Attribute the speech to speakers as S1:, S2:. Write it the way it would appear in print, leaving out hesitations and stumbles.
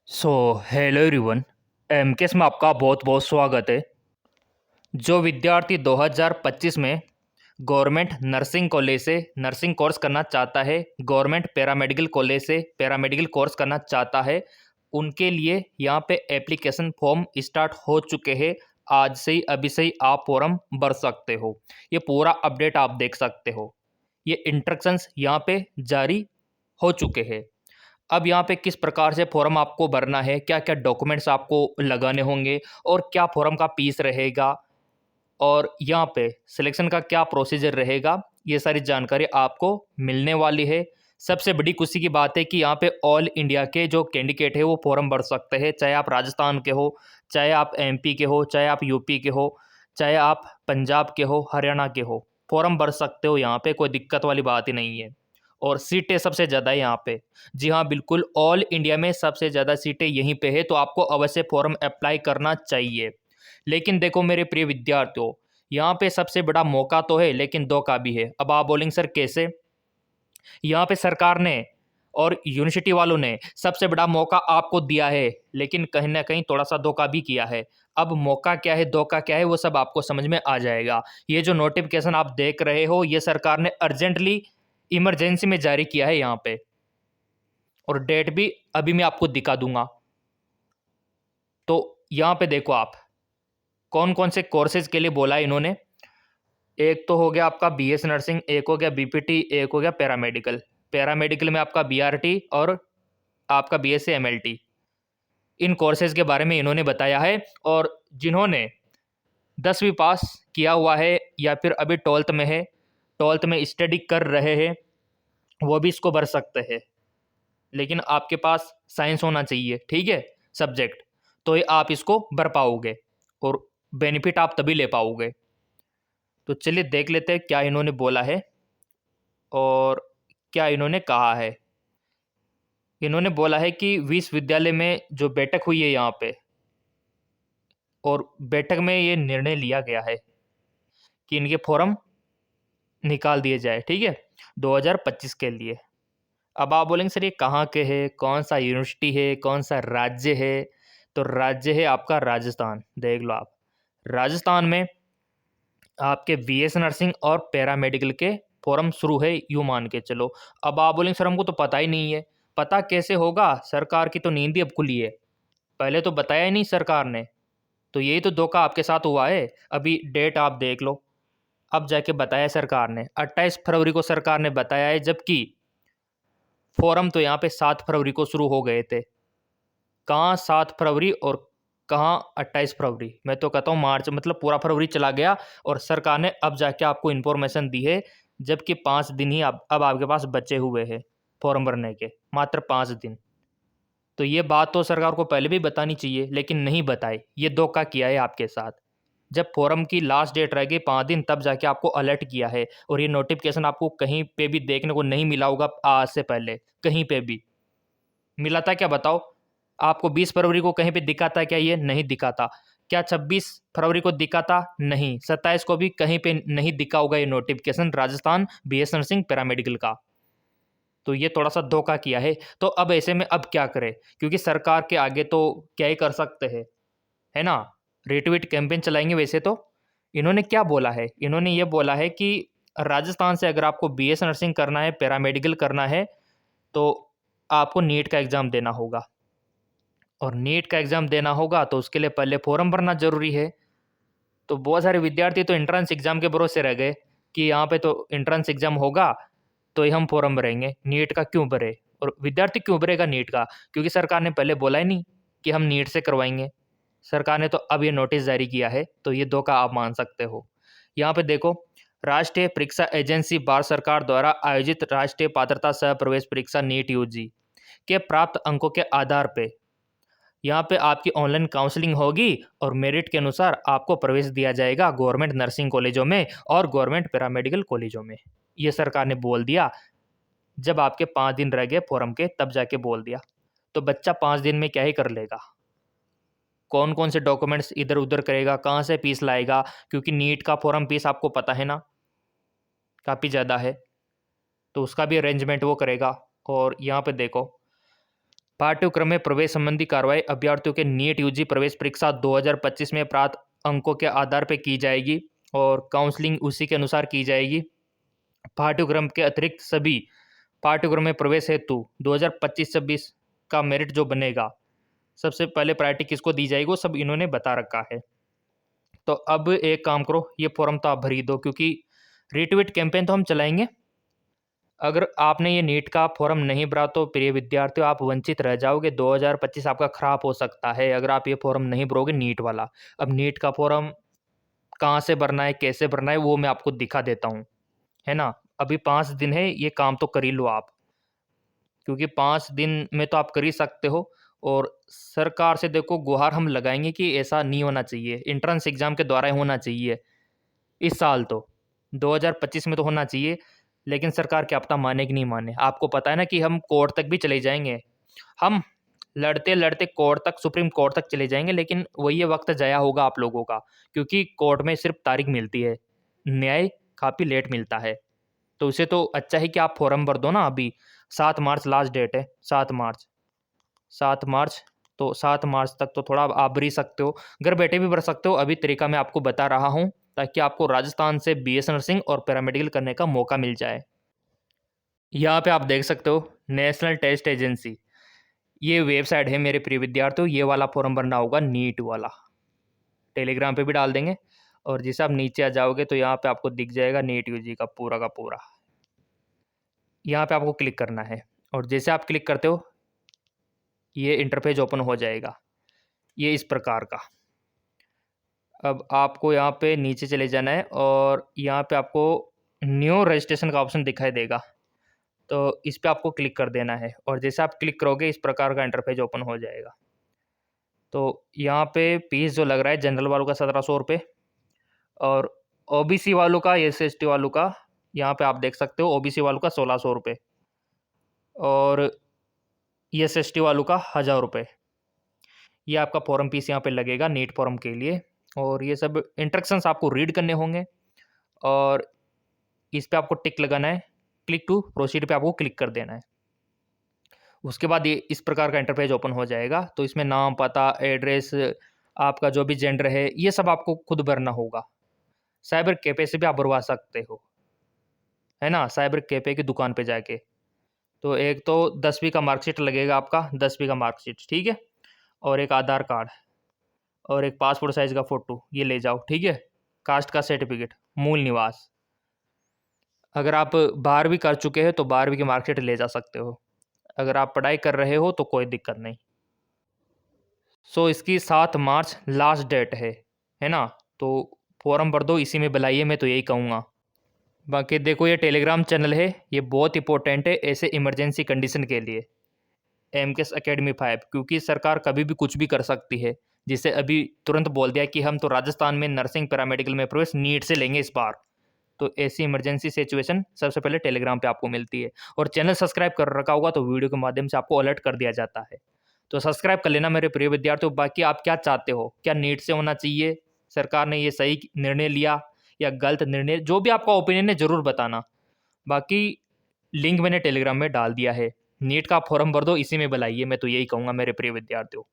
S1: So hello everyone. MKS में आपका बहुत बहुत स्वागत है। जो विद्यार्थी 2025 में गवर्नमेंट नर्सिंग कॉलेज से नर्सिंग कोर्स करना चाहता है, गवर्नमेंट पैरामेडिकल कॉलेज से पैरामेडिकल कोर्स करना चाहता है, उनके लिए यहाँ पे एप्लीकेशन फॉर्म स्टार्ट हो चुके हैं। आज से ही अभी से ही आप फॉर्म भर सकते हो। ये पूरा अपडेट आप देख सकते हो। ये इंस्ट्रक्शंस यहाँ पे जारी हो चुके हैं। अब यहाँ पे किस प्रकार से फॉर्म आपको भरना है, क्या क्या डॉक्यूमेंट्स आपको लगाने होंगे और क्या फॉर्म का फीस रहेगा और यहाँ पे सिलेक्शन का क्या प्रोसीजर रहेगा, ये सारी जानकारी आपको मिलने वाली है। सबसे बड़ी खुशी की बात है कि यहाँ पे ऑल इंडिया के जो कैंडिडेट है वो फॉर्म भर सकते हैं, चाहे आप राजस्थान के हो, चाहे आप एमपी के हो, चाहे आप यूपी के हो, चाहे आप पंजाब के हो, हरियाणा के हो, फॉर्म भर सकते हो। यहाँ पे कोई दिक्कत वाली बात ही नहीं है। और सीटें सबसे ज़्यादा है यहाँ पे। जी हाँ, बिल्कुल ऑल इंडिया में सबसे ज़्यादा सीटें यहीं पे है, तो आपको अवश्य फॉर्म अप्लाई करना चाहिए। लेकिन देखो मेरे प्रिय विद्यार्थियों, यहाँ पे सबसे बड़ा मौका तो है लेकिन धोखा भी है। अब आप बोलेंगे सर कैसे? यहाँ पे सरकार ने और यूनिवर्सिटी वालों ने सबसे बड़ा मौका आपको दिया है, लेकिन कहीं ना कहीं थोड़ा सा धोखा भी किया है। अब मौका क्या है, धोखा क्या है, वो सब आपको समझ में आ जाएगा। ये जो नोटिफिकेशन आप देख रहे हो, ये सरकार ने अर्जेंटली इमरजेंसी में जारी किया है यहाँ पे, और डेट भी अभी मैं आपको दिखा दूंगा। तो यहाँ पे देखो आप कौन कौन से कोर्सेज के लिए बोला है इन्होंने। एक तो हो गया आपका बीएस नर्सिंग, एक हो गया बीपीटी, एक हो गया पैरामेडिकल। पैरामेडिकल में आपका बीआरटी और आपका बीएससी एमएलटी, इन कोर्सेज के बारे में इन्होंने बताया है। और जिन्होंने 10वीं पास किया हुआ है या फिर अभी 12th में है, 12th में स्टडी कर रहे हैं, वो भी इसको भर सकते हैं। लेकिन आपके पास साइंस होना चाहिए, ठीक है, सब्जेक्ट, तो ये आप इसको भर पाओगे और बेनिफिट आप तभी ले पाओगे। तो चलिए देख लेते हैं क्या इन्होंने बोला है और क्या इन्होंने कहा है। इन्होंने बोला है कि विश्वविद्यालय में जो बैठक हुई है यहाँ पे, और बैठक में ये निर्णय लिया गया है कि इनके फॉर्म निकाल दिए जाए, ठीक है, 2025 के लिए। अब आप बोलेंगे सर ये कहाँ के है, कौन सा यूनिवर्सिटी है, कौन सा राज्य है? तो राज्य है आपका राजस्थान। देख लो आप, राजस्थान में आपके बीएस नर्सिंग और पैरामेडिकल के फॉर्म शुरू है, यूँ मान के चलो। अब आप बोलेंगे सर हमको तो पता ही नहीं है। पता कैसे होगा, सरकार की तो नींद ही अब खुली है, पहले तो बताया ही नहीं सरकार ने। तो यही तो धोखा आपके साथ हुआ है। अभी डेट आप देख लो, अब जाके बताया सरकार ने, 28 फरवरी को सरकार ने बताया है, जबकि फॉर्म तो यहाँ पे 7 फरवरी को शुरू हो गए थे। कहाँ 7 फरवरी और कहाँ 28 फरवरी? मैं तो कहता हूँ मार्च, मतलब पूरा फरवरी चला गया और सरकार ने अब जाके आपको इन्फॉर्मेशन दी है, जबकि 5 दिन ही अब आपके पास बचे हुए हैं फॉर्म भरने के, मात्र 5 दिन। तो ये बात तो सरकार को पहले भी बतानी चाहिए, लेकिन नहीं बताई। ये धोखा किया है आपके साथ। जब फॉर्म की लास्ट डेट रह गई 5 दिन, तब जाके आपको अलर्ट किया है। और ये नोटिफिकेशन आपको कहीं पे भी देखने को नहीं मिला होगा आज से पहले, कहीं पे भी मिला था क्या बताओ? आपको 20 फरवरी को कहीं पे दिखा था क्या? ये नहीं दिखा था। क्या 26 फरवरी को दिखा था? नहीं। 27 को भी कहीं पे नहीं दिखा होगा ये notification Rajasthan BS nursing paramedical का। तो ये थोड़ा सा धोखा किया है। तो अब ऐसे में अब क्या करें, क्योंकि सरकार के आगे तो क्या ही कर सकते हैं, है ना? रिट्वीट कैंपेन चलाएंगे। वैसे तो इन्होंने क्या बोला है, इन्होंने ये बोला है कि राजस्थान से अगर आपको बीएस नर्सिंग करना है, पैरामेडिकल करना है, तो आपको नीट का एग्ज़ाम देना होगा। और नीट का एग्ज़ाम देना होगा तो उसके लिए पहले फॉर्म भरना ज़रूरी है। तो बहुत सारे विद्यार्थी तो एंट्रेंस एग्ज़ाम के भरोसे रह गए कि यहाँ पे तो एंट्रेंस एग्ज़ाम होगा तो ही हम फॉर्म भरेंगे, नीट का क्यों भरे? और विद्यार्थी क्यों भरेगा नीट का? क्योंकि सरकार ने पहले बोला ही नहीं कि हम नीट से करवाएंगे। सरकार ने तो अब ये नोटिस जारी किया है, तो ये धोखा आप मान सकते हो। यहाँ पे देखो, राष्ट्रीय परीक्षा एजेंसी भारत सरकार द्वारा आयोजित राष्ट्रीय पात्रता सह प्रवेश परीक्षा नीट यूजी के प्राप्त अंकों के आधार पे यहाँ पे आपकी ऑनलाइन काउंसलिंग होगी और मेरिट के अनुसार आपको प्रवेश दिया जाएगा गवर्नमेंट नर्सिंग कॉलेजों में और गवर्नमेंट पैरामेडिकल कॉलेजों में। ये सरकार ने बोल दिया, जब आपके 5 दिन रह गए फॉर्म के, तब जाके बोल दिया। तो बच्चा 5 दिन में क्या ही कर लेगा? कौन कौन से डॉक्यूमेंट्स इधर उधर करेगा, कहाँ से फीस लाएगा? क्योंकि नीट का फॉर्म फीस आपको पता है ना, काफ़ी ज़्यादा है। तो उसका भी अरेंजमेंट वो करेगा। और यहाँ पे देखो, पाठ्यक्रम में प्रवेश संबंधी कार्रवाई अभ्यर्थियों के नीट यूजी प्रवेश परीक्षा 2025 में प्राप्त अंकों के आधार पर की जाएगी और काउंसलिंग उसी के अनुसार की जाएगी। पाठ्यक्रम के अतिरिक्त सभी पाठ्यक्रम में प्रवेश हेतु 2025-26 का मेरिट जो बनेगा, सबसे पहले प्रायोरिटी किसको दी जाएगी वो सब इन्होंने बता रखा है। तो अब एक काम करो, ये फॉर्म तो आप भर ही दो, क्योंकि रिट्वीट कैंपेन तो हम चलाएंगे। अगर आपने ये नीट का फॉर्म नहीं भरा तो प्रिय विद्यार्थियों आप वंचित रह जाओगे। 2025 आपका खराब हो सकता है अगर आप ये फॉर्म नहीं भरोगे नीट वाला। अब नीट का फॉर्म कहाँ से भरना है, कैसे भरना है, वो मैं आपको दिखा देता हूँ, है ना। अभी 5 दिन है, ये काम तो कर ही लो आप, क्योंकि 5 दिन में तो आप कर ही सकते हो। और सरकार से देखो गुहार हम लगाएंगे कि ऐसा नहीं होना चाहिए, एंट्रेंस एग्जाम के द्वारा ही होना चाहिए इस साल, तो 2025 में तो होना चाहिए। लेकिन सरकार क्या पता माने कि नहीं माने। आपको पता है ना कि हम कोर्ट तक भी चले जाएंगे, हम लड़ते लड़ते कोर्ट तक, सुप्रीम कोर्ट तक चले जाएंगे, लेकिन वही ये वक्त जाया होगा आप लोगों का, क्योंकि कोर्ट में सिर्फ तारीख मिलती है, न्याय काफ़ी लेट मिलता है। तो उसे तो अच्छा है कि आप फॉर्म भर दो ना। अभी 7 मार्च लास्ट डेट है, 7 मार्च, तो 7 मार्च तक तो थोड़ा आप भर ही सकते हो, घर बैठे भी भर सकते हो। अभी तरीका मैं आपको बता रहा हूँ ताकि आपको राजस्थान से बीएस नर्सिंग और पैरामेडिकल करने का मौका मिल जाए। यहाँ पे आप देख सकते हो नेशनल टेस्ट एजेंसी, ये वेबसाइट है मेरे प्रिय विद्यार्थियों। ये वाला फॉर्म भरना होगा, नीट वाला। टेलीग्राम पे भी डाल देंगे। और जैसे आप नीचे आ जाओगे तो यहाँ पे आपको दिख जाएगा नीट यूजी का पूरा। यहाँ पे आपको क्लिक करना है और जैसे आप क्लिक करते हो ये इंटरफेस ओपन हो जाएगा, ये इस प्रकार का। अब आपको यहाँ पे नीचे चले जाना है और यहाँ पे आपको न्यू रजिस्ट्रेशन का ऑप्शन दिखाई देगा, तो इस पर आपको क्लिक कर देना है। और जैसे आप क्लिक करोगे इस प्रकार का इंटरफेस ओपन हो जाएगा। तो यहाँ पे फीस जो लग रहा है जनरल वालों का 1700 रुपये और ओबीसी वालों का, SC/ST वालों का यहाँ पे आप देख सकते हो, ओबीसी वालों का 1600 रुपये और SC/ST वालों का 1000 रुपये। ये आपका फॉर्म फीस यहाँ पे लगेगा नीट फॉर्म के लिए। और ये सब इंस्ट्रक्शंस आपको रीड करने होंगे और इस पे आपको टिक लगाना है, क्लिक टू प्रोसीड पे आपको क्लिक कर देना है। उसके बाद ये इस प्रकार का इंटरफेस ओपन हो जाएगा। तो इसमें नाम, पता, एड्रेस, आपका जो भी जेंडर है, ये सब आपको खुद भरना होगा। साइबर कैफे से भी आप भरवा सकते हो, है ना, साइबर कैफे की दुकान पे जाके। तो एक तो 10वीं का मार्कशीट लगेगा आपका, 10वीं का मार्कशीट, ठीक है, और एक आधार कार्ड और एक पासपोर्ट साइज का फ़ोटो, ये ले जाओ, ठीक है। कास्ट का सर्टिफिकेट, मूल निवास। अगर आप 12वीं कर चुके हैं तो 12वीं की मार्कशीट ले जा सकते हो। अगर आप पढ़ाई कर रहे हो तो कोई दिक्कत नहीं। सो इसकी 7 मार्च लास्ट डेट है ना। तो फॉर्म भर दो, इसी में बुलाइए, मैं तो यही कहूँगा। बाकी देखो ये टेलीग्राम चैनल है, ये बहुत इंपॉर्टेंट है ऐसे इमरजेंसी कंडीशन के लिए, एमकेएस एकेडमी 5, क्योंकि सरकार कभी भी कुछ भी कर सकती है। जिसे अभी तुरंत बोल दिया कि हम तो राजस्थान में नर्सिंग पैरामेडिकल में प्रवेश नीट से लेंगे इस बार। तो ऐसी इमरजेंसी सिचुएशन सबसे पहले टेलीग्राम पे आपको मिलती है। और चैनल सब्सक्राइब कर रखा होगा तो वीडियो के माध्यम से आपको अलर्ट कर दिया जाता है। तो सब्सक्राइब कर लेना मेरे प्रिय विद्यार्थियों। बाकी आप क्या चाहते हो, क्या नीट से होना चाहिए, सरकार ने ये सही निर्णय लिया या गलत निर्णय, जो भी आपका ओपिनियन है ज़रूर बताना। बाकी लिंक मैंने टेलीग्राम में डाल दिया है, नीट का फॉर्म भर दो, इसी में बुलाइए, मैं तो यही कहूँगा मेरे प्रिय विद्यार्थियों।